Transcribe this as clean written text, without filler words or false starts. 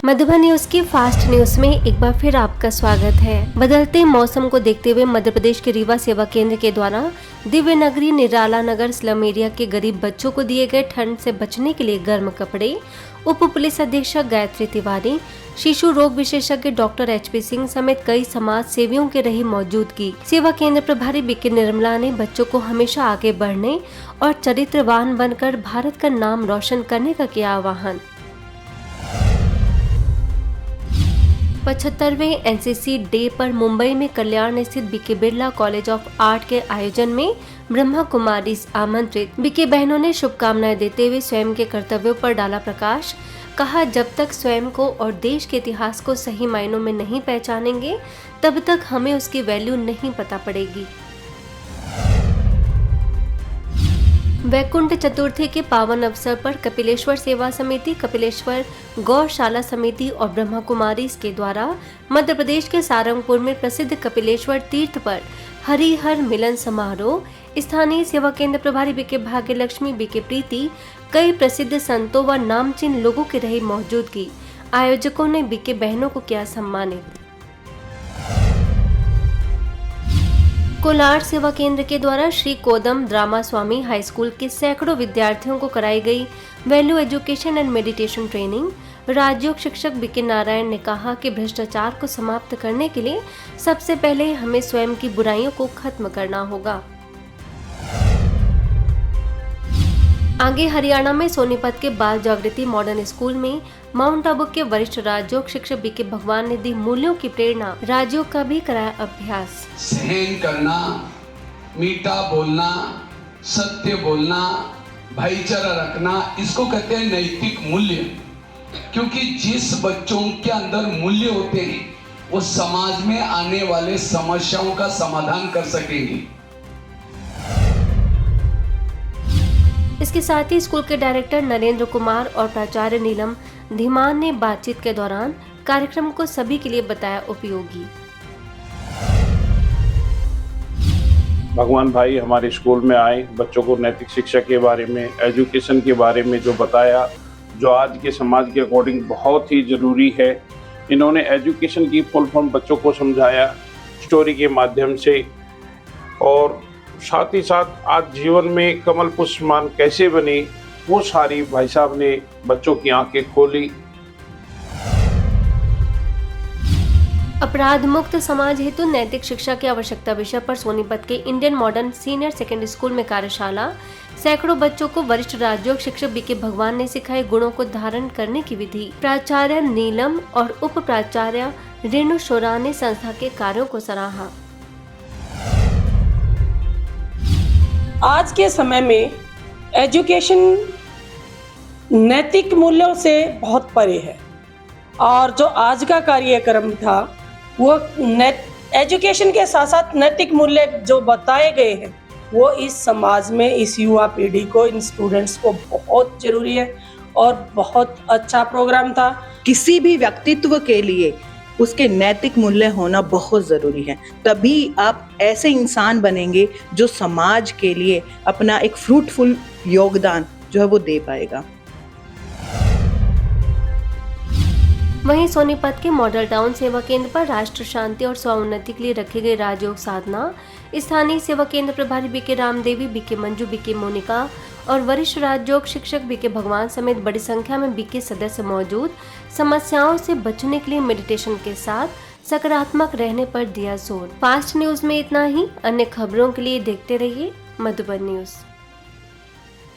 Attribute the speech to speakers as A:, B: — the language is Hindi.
A: मधुबन न्यूज की फास्ट न्यूज में एक बार फिर आपका स्वागत है। बदलते मौसम को देखते हुए मध्य प्रदेश के रीवा सेवा केंद्र के द्वारा दिव्य नगरी निराला नगर स्लम एरिया के गरीब बच्चों को दिए गए ठंड से बचने के लिए गर्म कपड़े उप पुलिस अधीक्षक गायत्री तिवारी, शिशु रोग विशेषज्ञ डॉक्टर HP सिंह समेत कई समाज सेवियों के रही मौजूदगी। सेवा केंद्र प्रभारी बीके निर्मला ने बच्चों को हमेशा आगे बढ़ने और चरित्रवान बनकर भारत का नाम रोशन करने का किया आह्वान। 75वें NCC डे पर मुंबई में कल्याण स्थित BK Birla college of art के आयोजन में ब्रह्मा कुमारी आमंत्रित बीके बहनों ने शुभकामनाएं देते हुए स्वयं के कर्तव्यों पर डाला प्रकाश। कहा, जब तक स्वयं को और देश के इतिहास को सही मायनों में नहीं पहचानेंगे तब तक हमें उसकी वैल्यू नहीं पता पड़ेगी। वैकुंठ चतुर्थी के पावन अवसर पर कपिलेश्वर सेवा समिति, कपिलेश्वर गौशाला समिति और ब्रह्मा कुमारी के द्वारा मध्य प्रदेश के सारंगपुर में प्रसिद्ध कपिलेश्वर तीर्थ पर हरिहर मिलन समारोह, स्थानीय सेवा केंद्र प्रभारी बीके भाग्यलक्ष्मी, बीके प्रीति, कई प्रसिद्ध संतों व नामचीन लोगों की रही मौजूदगी। आयोजकों ने बीके बहनों को किया सम्मानित। कोलार सेवा केंद्र के द्वारा श्री कोदम द्रामा स्वामी हाई स्कूल के सैकड़ों विद्यार्थियों को कराई गई value education and meditation training. राजयोग शिक्षक बीके नारायण ने कहा कि भ्रष्टाचार को समाप्त करने के लिए सबसे पहले हमें स्वयं की बुराइयों को खत्म करना होगा। आगे हरियाणा में सोनीपत के बाल जागृति मॉडर्न स्कूल में माउंट आबू के वरिष्ठ राजयोग शिक्षक बीके भगवान ने दी मूल्यों की प्रेरणा। राजयोग का भी कराया अभ्यास।
B: सहन करना, मीठा बोलना, सत्य बोलना, भाईचारा रखना, इसको कहते हैं नैतिक मूल्य। क्योंकि जिस बच्चों के अंदर मूल्य होते हैं वो समाज में आने वाले समस्याओं का समाधान कर सकेंगे।
A: इसके साथ ही स्कूल के डायरेक्टर नरेंद्र कुमार और प्राचार्य नीलम धीमान ने बातचीत के दौरान कार्यक्रम को सभी के लिए बताया उपयोगी।
C: भगवान भाई हमारे स्कूल में आए, बच्चों को नैतिक शिक्षा के बारे में, एजुकेशन के बारे में जो बताया, जो आज के समाज के अकॉर्डिंग बहुत ही ज़रूरी है। इन्होंने एजुकेशन की फुल फॉर्म बच्चों को समझाया स्टोरी के माध्यम से, और साथ ही साथ आज जीवन में कमल पुष्पमान कैसे बने वो सारी भाई साहब ने बच्चों की आंखें खोली।
A: अपराध मुक्त समाज हेतु नैतिक शिक्षा की आवश्यकता विषय पर सोनीपत के Indian modern senior secondary school में कार्यशाला। सैकड़ों बच्चों को वरिष्ठ राजयोग शिक्षक बीके भगवान ने सिखाए गुणों को धारण करने की विधि। प्राचार्य नीलम और उप प्राचार्य रेणु शोरा ने संस्था के कार्यों को सराहा।
D: आज के समय में एजुकेशन नैतिक मूल्यों से बहुत परे है, और जो आज का कार्यक्रम था वो एजुकेशन के साथ साथ नैतिक मूल्य जो बताए गए हैं वो इस समाज में, इस युवा पीढ़ी को, इन स्टूडेंट्स को बहुत जरूरी है और बहुत अच्छा प्रोग्राम था।
E: किसी भी व्यक्तित्व के लिए उसके नैतिक मूल्य होना बहुत ज़रूरी है, तभी आप ऐसे इंसान बनेंगे जो समाज के लिए अपना एक फ्रूटफुल योगदान जो है वो दे पाएगा।
A: वहीं सोनीपत के मॉडल टाउन सेवा केंद्र पर राष्ट्र शांति और स्वोन्नति के लिए रखे गए राजयोग साधना, स्थानीय सेवा केंद्र प्रभारी BK Ramdevi, BK Manju, BK Monika और वरिष्ठ राजयोग शिक्षक बीके भगवान समेत बड़ी संख्या में बीके सदस्य मौजूद। समस्याओं से बचने के लिए मेडिटेशन के साथ सकारात्मक रहने पर दिया जोर। फास्ट न्यूज में इतना ही। अन्य खबरों के लिए देखते रहिए मधुबन न्यूज।